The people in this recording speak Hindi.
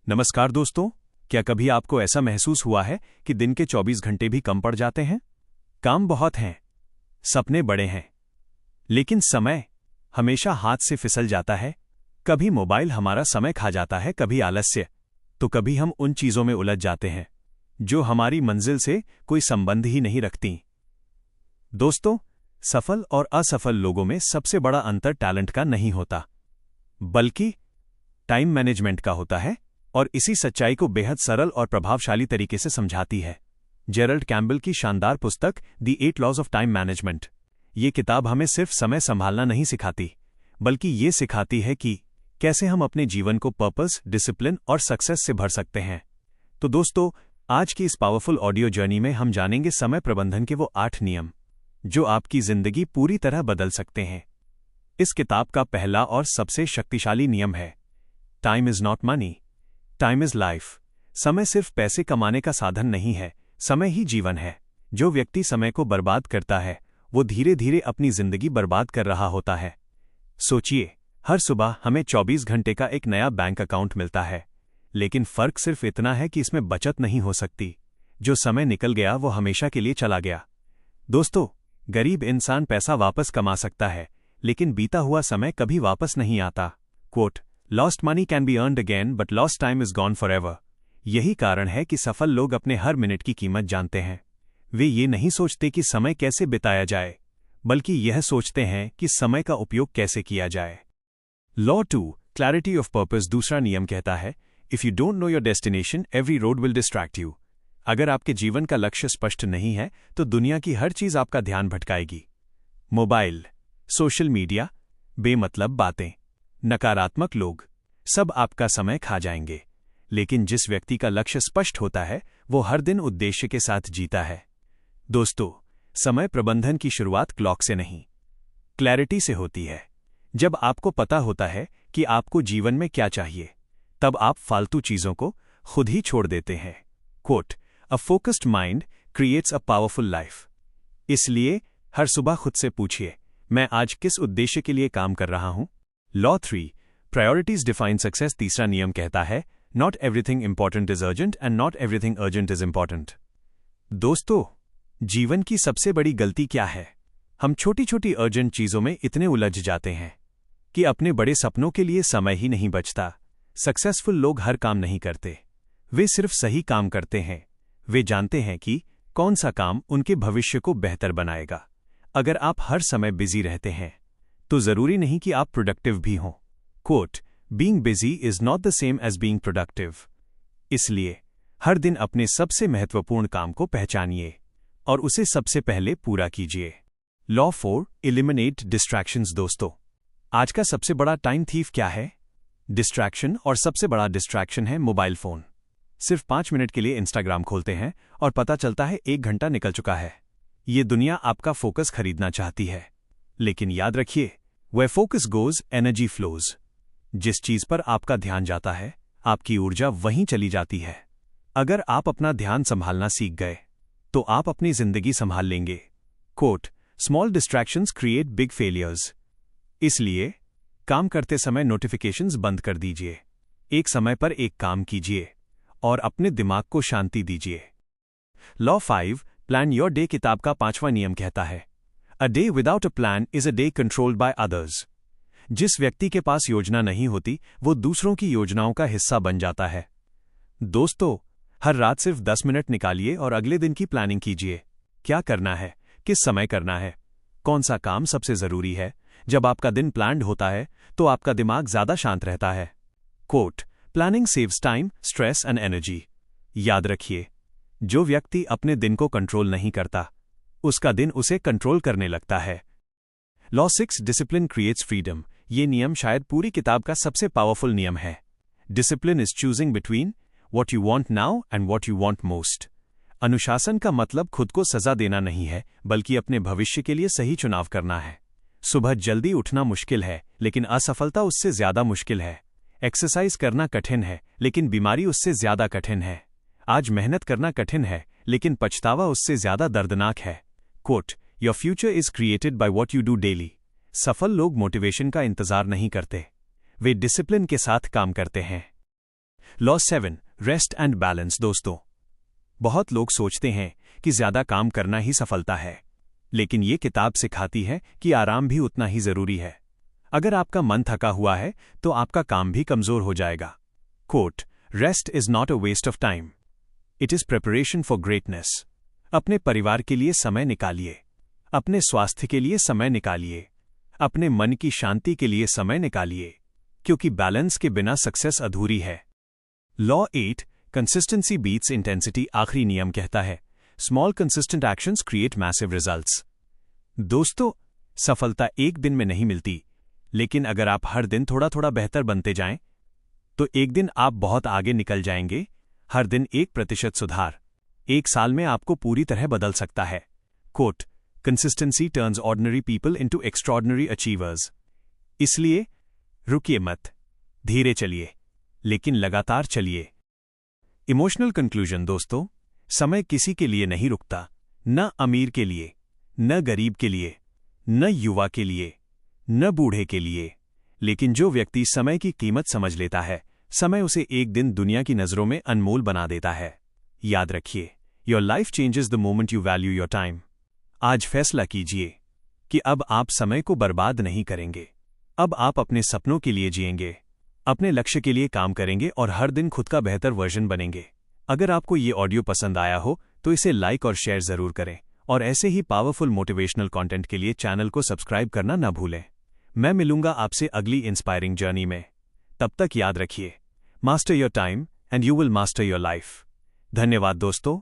नमस्कार दोस्तों, क्या कभी आपको ऐसा महसूस हुआ है कि दिन के 24 घंटे भी कम पड़ जाते हैं? काम बहुत हैं, सपने बड़े हैं, लेकिन समय हमेशा हाथ से फिसल जाता है। कभी मोबाइल हमारा समय खा जाता है, कभी आलस्य, तो कभी हम उन चीजों में उलझ जाते हैं जो हमारी मंजिल से कोई संबंध ही नहीं रखती। दोस्तों, सफल और असफल लोगों में सबसे बड़ा अंतर टैलेंट का नहीं होता, बल्कि टाइम मैनेजमेंट का होता है, और इसी सच्चाई को बेहद सरल और प्रभावशाली तरीके से समझाती है जेरल्ड कैम्बल की शानदार पुस्तक the 8 laws of time management. ये किताब हमें सिर्फ समय संभालना नहीं सिखाती, बल्कि ये सिखाती है कि कैसे हम अपने जीवन को पर्पस, डिसिप्लिन और सक्सेस से भर सकते हैं। तो दोस्तों, आज की इस पावरफुल ऑडियो जर्नी में हम जानेंगे समय प्रबंधन के वो 8 नियम जो आपकी जिंदगी पूरी तरह बदल सकते हैं। इस किताब का पहला और सबसे शक्तिशाली नियम है, time is not money, time is life. समय सिर्फ पैसे कमाने का साधन नहीं है, समय ही जीवन है। जो व्यक्ति समय को बर्बाद करता है, वो धीरे धीरे अपनी जिंदगी बर्बाद कर रहा होता है। सोचिए, हर सुबह हमें 24 घंटे का एक नया बैंक अकाउंट मिलता है, लेकिन फर्क सिर्फ इतना है कि इसमें बचत नहीं हो सकती। जो समय निकल गया वो हमेशा के लिए चला गया। दोस्तों, गरीब इंसान पैसा वापस कमा सकता है, लेकिन बीता हुआ समय कभी वापस नहीं आता। Quote, lost money can be earned again but lost time is gone for ever. यही कारण है कि सफल लोग अपने हर मिनट की कीमत जानते हैं। वे ये नहीं सोचते कि समय कैसे बिताया जाए, बल्कि यह सोचते हैं कि समय का उपयोग कैसे किया जाए। Law 2, clarity of purpose. दूसरा नियम कहता है, if you don't know your destination every road will distract you. अगर आपके जीवन का लक्ष्य स्पष्ट नहीं है तो दुनिया की हर चीज आपका ध्यान भटकाएगी। मोबाइल, सोशल मीडिया, बेमतलब बातें, नकारात्मक लोग, सब आपका समय खा जाएंगे। लेकिन जिस व्यक्ति का लक्ष्य स्पष्ट होता है, वो हर दिन उद्देश्य के साथ जीता है। दोस्तों, समय प्रबंधन की शुरुआत क्लॉक से नहीं, क्लैरिटी से होती है। जब आपको पता होता है कि आपको जीवन में क्या चाहिए, तब आप फालतू चीजों को खुद ही छोड़ देते हैं। Quote, a focused mind creates a powerful life. इसलिए हर सुबह खुद से पूछिए, मैं आज किस उद्देश्य के लिए काम कर रहा हूं। Law 3, priorities define success. तीसरा नियम कहता है, not everything important is urgent and not everything urgent is important. दोस्तों, जीवन की सबसे बड़ी गलती क्या है? हम छोटी छोटी अर्जेंट चीजों में इतने उलझ जाते हैं कि अपने बड़े सपनों के लिए समय ही नहीं बचता। सक्सेसफुल लोग हर काम नहीं करते, वे सिर्फ सही काम करते हैं। वे जानते हैं कि कौन सा काम उनके भविष्य को बेहतर बनाएगा। अगर आप हर समय बिजी रहते हैं, तो जरूरी नहीं कि आप प्रोडक्टिव भी हों। Quote, being busy is not the same as being productive. इसलिए हर दिन अपने सबसे महत्वपूर्ण काम को पहचानिए और उसे सबसे पहले पूरा कीजिए। Law 4, eliminate distractions. दोस्तों, आज का सबसे बड़ा टाइम थीफ क्या है? डिस्ट्रैक्शन। और सबसे बड़ा डिस्ट्रैक्शन है मोबाइल फोन। सिर्फ 5 मिनट के लिए इंस्टाग्राम खोलते हैं और पता चलता है 1 घंटा निकल चुका है। ये दुनिया आपका फोकस खरीदना चाहती है, लेकिन याद रखिए, where focus goes, energy flows। जिस चीज पर आपका ध्यान जाता है, आपकी ऊर्जा वहीं चली जाती है। अगर आप अपना ध्यान संभालना सीख गए, तो आप अपनी जिंदगी संभाल लेंगे। Quote, small distractions create big failures. इसलिए काम करते समय नोटिफिकेशंस बंद कर दीजिए, एक समय पर एक काम कीजिए और अपने दिमाग को शांति दीजिए। Law 5, plan your day. किताब का 5वां नियम कहता है, A day without a plan is a day controlled by others। जिस व्यक्ति के पास योजना नहीं होती, वो दूसरों की योजनाओं का हिस्सा बन जाता है। दोस्तों, हर रात सिर्फ 10 मिनट निकालिए और अगले दिन की प्लानिंग कीजिए। क्या करना है, किस समय करना है, कौन सा काम सबसे जरूरी है। जब आपका दिन प्लान्ड होता है, तो आपका दिमाग ज्यादा शांत रहता है। Quote, planning saves time, stress and energy. याद रखिए, जो व्यक्ति अपने दिन को कंट्रोल नहीं करता, उसका दिन उसे कंट्रोल करने लगता है। Law 6, discipline creates freedom. ये नियम शायद पूरी किताब का सबसे पावरफुल नियम है। Discipline is choosing between what you want now and what you want most. अनुशासन का मतलब खुद को सजा देना नहीं है, बल्कि अपने भविष्य के लिए सही चुनाव करना है। सुबह जल्दी उठना मुश्किल है, लेकिन असफलता उससे ज्यादा मुश्किल है। एक्सरसाइज करना कठिन है, लेकिन बीमारी उससे ज्यादा कठिन है। आज मेहनत करना कठिन है, लेकिन पछतावा उससे ज्यादा दर्दनाक है। Quote, your future is created by what you do daily. सफल लोग मोटिवेशन का इंतजार नहीं करते, वे डिसिप्लिन के साथ काम करते हैं। Law 7 rest and balance. दोस्तों, बहुत लोग सोचते हैं कि ज्यादा काम करना ही सफलता है, लेकिन ये किताब सिखाती है कि आराम भी उतना ही जरूरी है। अगर आपका मन थका हुआ है तो आपका काम भी कमजोर हो जाएगा। Quote, rest is not a waste of time, it is preparation for greatness. अपने परिवार के लिए समय निकालिए, अपने स्वास्थ्य के लिए समय निकालिए, अपने मन की शांति के लिए समय निकालिए, क्योंकि बैलेंस के बिना सक्सेस अधूरी है। Law 8 consistency beats intensity. आखिरी नियम कहता है, small consistent actions create massive results. दोस्तों, सफलता एक दिन में नहीं मिलती, लेकिन अगर आप हर दिन थोड़ा थोड़ा बेहतर बनते जाएं, तो एक दिन आप बहुत आगे निकल जाएंगे। हर दिन 1% सुधार 1 साल में आपको पूरी तरह बदल सकता है। Quote, consistency turns ordinary people into extraordinary achievers. इसलिए रुकिए मत, धीरे चलिए, लेकिन लगातार चलिए। Emotional conclusion. दोस्तों, समय किसी के लिए नहीं रुकता, न अमीर के लिए, न गरीब के लिए, न युवा के लिए, न बूढ़े के लिए, लेकिन जो व्यक्ति समय की कीमत समझ लेता है, समय उसे एक दिन दुनिया की नजरों में अनमोल बना देता है। याद रखिए, your life changes the moment you value your time. आज फैसला कीजिए कि अब आप समय को बर्बाद नहीं करेंगे। अब आप अपने सपनों के लिए जिएंगे, अपने लक्ष्य के लिए काम करेंगे और हर दिन खुद का बेहतर वर्जन बनेंगे। अगर आपको ये ऑडियो पसंद आया हो तो इसे लाइक और शेयर जरूर करें, और ऐसे ही पावरफुल मोटिवेशनल कंटेंट के लिए चैनल को सब्सक्राइब करना न भूलें। मैं मिलूंगा आपसे अगली इंस्पायरिंग जर्नी में। तब तक याद रखिए, master your time and you will master your life. धन्यवाद दोस्तों।